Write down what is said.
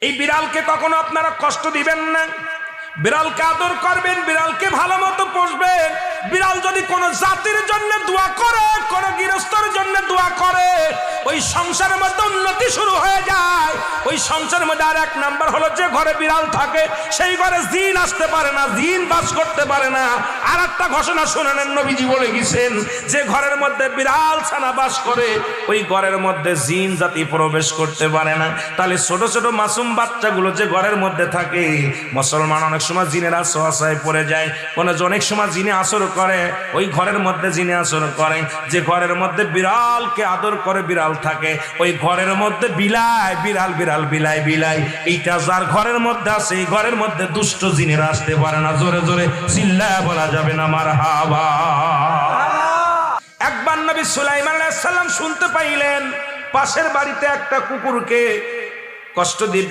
এই বিড়ালকে কখনো আপনারা কষ্ট দিবেন না, বিড়ালকে আদর করবেন, বিড়ালকে ভালো মতো পুষবেন। বিড়াল যদি কোনো জাতির জন্য দোয়া করে, কোনো গৃহস্থর জন্য দোয়া করে, ওই সংসারের মধ্যে উন্নতি শুরু হয়ে যায়। ওই সংসারের মধ্যে আর এক নাম্বার হলো, যে ঘরে বিড়াল থাকে সেই ঘরে জিন আসতে পারে না, জিন বাস করতে পারে না। আর একটা ঘোষণা শুনেন, নবীজি বলে গেছেন, যে ঘরের মধ্যে বিড়াল ছানা বাস করে ওই ঘরের মধ্যে জিন জাতি প্রবেশ করতে পারে না। তাহলে ছোট ছোট মাসুম বাচ্চাগুলো যে ঘরের মধ্যে থাকে, মুসলমান অনেক সময় জিনের আশ্রয় পড়ে যায়, অনেক সময় জিনে আসর করে, ওই ঘরের মধ্যে জিনে আসর করে। যে ঘরের মধ্যে বিড়ালকে আদর করে বিড়াল থাকে, ওই ঘরের মধ্যে বিলাই বিড়াল বিড়াল বিলাই বিলাই, এইটা যার ঘরের মধ্যে আছে, এই ঘরের মধ্যে দুষ্ট জিনেরা আসতে পারে না। জোরে জোরে চিল্লায় বলা যাবে না মারহাবা। একবার নবী সুলাইমান আলাইহিস সালাম শুনতে পাইলেন, পাশের বাড়িতে একটা কুকুরকে কষ্ট দিয়ে